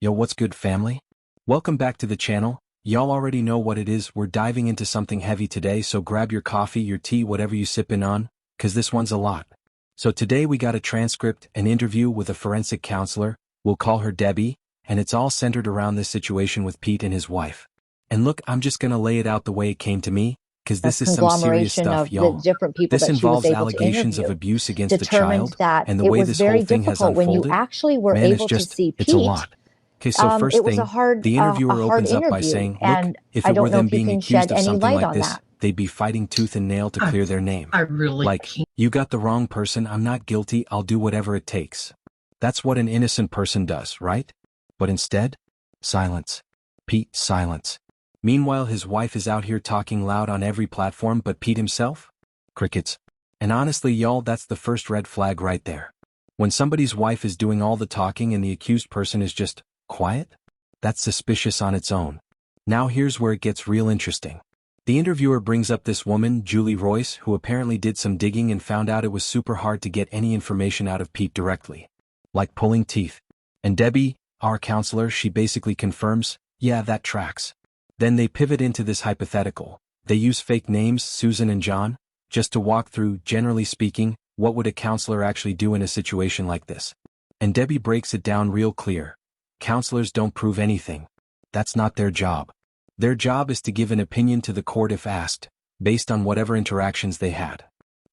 Yo, what's good, family? Welcome back to the channel. Y'all already know what it is. We're diving into something heavy today, so grab your coffee, your tea, whatever you sipping on, cause this one's a lot. So today we got a transcript, an interview with a forensic counselor, we'll call her Debbie, and it's all centered around this situation with Pete and his wife. And look, I'm just gonna lay it out the way it came to me, cause this is some serious stuff, y'all. This involves allegations of abuse against the child, and the way this whole thing has unfolded, man, it's a lot. Okay, so first thing, the interviewer opens up by saying, look, if it were them being accused of something like this, they'd be fighting tooth and nail to clear their name. Like, you got the wrong person, I'm not guilty, I'll do whatever it takes. That's what an innocent person does, right? But instead, silence. Pete, silence. Meanwhile, his wife is out here talking loud on every platform, but Pete himself? Crickets. And honestly, y'all, that's the first red flag right there. When somebody's wife is doing all the talking and the accused person is just quiet? That's suspicious on its own. Now here's where it gets real interesting. The interviewer brings up this woman, Julie Royce, who apparently did some digging and found out it was super hard to get any information out of Pete directly. Like pulling teeth. And Debbie, our counselor, she basically confirms, yeah, that tracks. Then they pivot into this hypothetical. They use fake names, Susan and John, just to walk through, generally speaking, what would a counselor actually do in a situation like this. And Debbie breaks it down real clear. Counselors don't prove anything. That's not their job. Their job is to give an opinion to the court if asked, based on whatever interactions they had.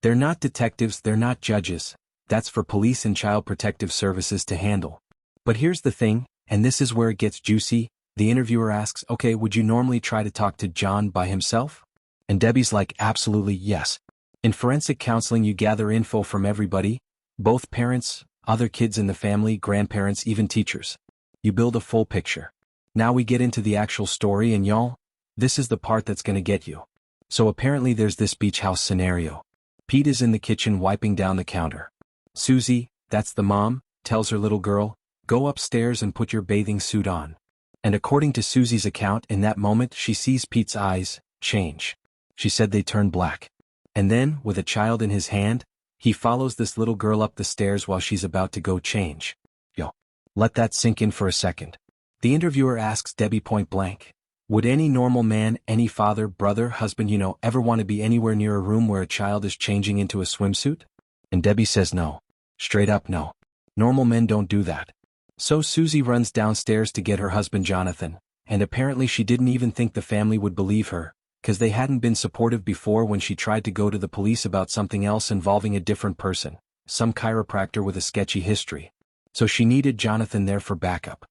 They're not detectives, they're not judges. That's for police and child protective services to handle. But here's the thing, and this is where it gets juicy, the interviewer asks, okay, would you normally try to talk to John by himself? And Debbie's like, absolutely yes. In forensic counseling you gather info from everybody, both parents, other kids in the family, grandparents, even teachers. You build a full picture. Now we get into the actual story and y'all, this is the part that's gonna get you. So apparently there's this beach house scenario. Pete is in the kitchen wiping down the counter. Susie, that's the mom, tells her little girl, go upstairs and put your bathing suit on. And according to Susie's account, in that moment she sees Pete's eyes change. She said they turned black. And then, with a child in his hand, he follows this little girl up the stairs while she's about to go change. Yo. Let that sink in for a second. The interviewer asks Debbie point blank, would any normal man, any father, brother, husband, ever want to be anywhere near a room where a child is changing into a swimsuit? And Debbie says no. Straight up no. Normal men don't do that. So Susie runs downstairs to get her husband Jonathan, and apparently she didn't even think the family would believe her, cause they hadn't been supportive before when she tried to go to the police about something else involving a different person, some chiropractor with a sketchy history. So she needed Jonathan there for backup.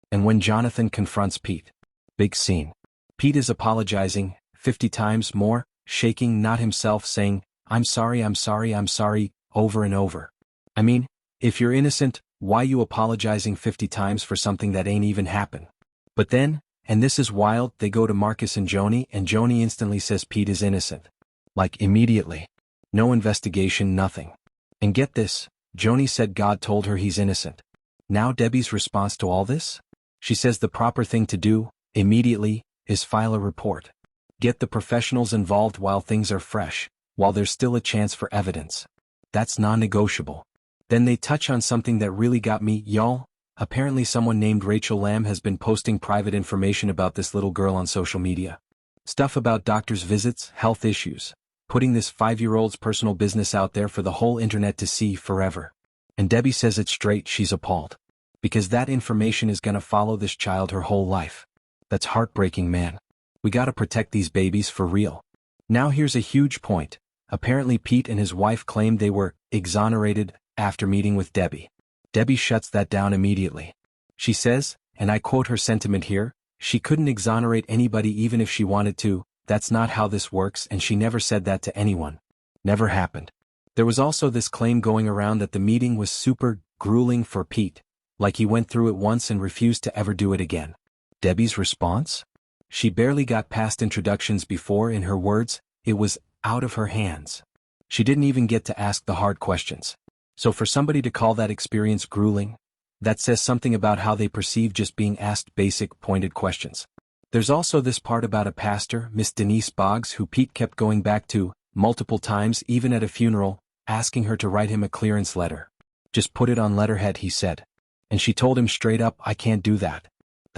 And when Jonathan confronts Pete, big scene. Pete is apologizing, 50 times more, shaking, not himself, saying, I'm sorry, over and over. I mean, if you're innocent, why you apologizing 50 times for something that ain't even happened? But then, and this is wild, they go to Marcus and Joni instantly says Pete is innocent. Like immediately. No investigation, nothing. And get this, Joni said God told her he's innocent. Now Debbie's response to all this? She says the proper thing to do, immediately, is file a report. Get the professionals involved while things are fresh, while there's still a chance for evidence. That's non-negotiable. Then they touch on something that really got me, y'all. Apparently someone named Rachel Lamb has been posting private information about this little girl on social media. Stuff about doctor's visits, health issues. Putting this 5-year-old's personal business out there for the whole internet to see forever. And Debbie says it straight, she's appalled. Because that information is gonna follow this child her whole life. That's heartbreaking, man. We gotta protect these babies for real. Now here's a huge point. Apparently Pete and his wife claimed they were exonerated after meeting with Debbie. Debbie shuts that down immediately. She says, and I quote her sentiment here, she couldn't exonerate anybody even if she wanted to. That's not how this works, and she never said that to anyone. Never happened. There was also this claim going around that the meeting was super grueling for Pete, like he went through it once and refused to ever do it again. Debbie's response? She barely got past introductions before, in her words, it was out of her hands. She didn't even get to ask the hard questions. So for somebody to call that experience grueling, that says something about how they perceive just being asked basic, pointed questions. There's also this part about a pastor, Miss Denise Boggs, who Pete kept going back to, multiple times, even at a funeral, asking her to write him a clearance letter. Just put it on letterhead, he said. And she told him straight up, I can't do that.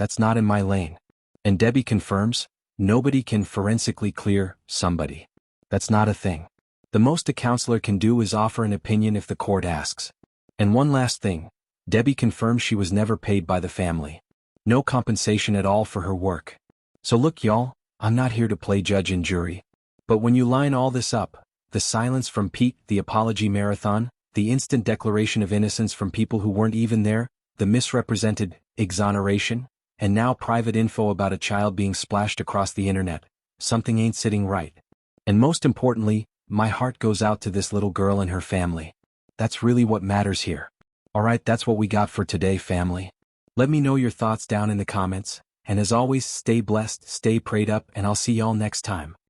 that's not in my lane. And Debbie confirms, nobody can forensically clear somebody. That's not a thing. The most a counselor can do is offer an opinion if the court asks. And one last thing, Debbie confirms she was never paid by the family. No compensation at all for her work. So look y'all, I'm not here to play judge and jury. But when you line all this up, the silence from Pete, the apology marathon, the instant declaration of innocence from people who weren't even there, the misrepresented exoneration, and now private info about a child being splashed across the internet, something ain't sitting right. And most importantly, my heart goes out to this little girl and her family. That's really what matters here. Alright, that's what we got for today, family. Let me know your thoughts down in the comments, and as always, stay blessed, stay prayed up, and I'll see y'all next time.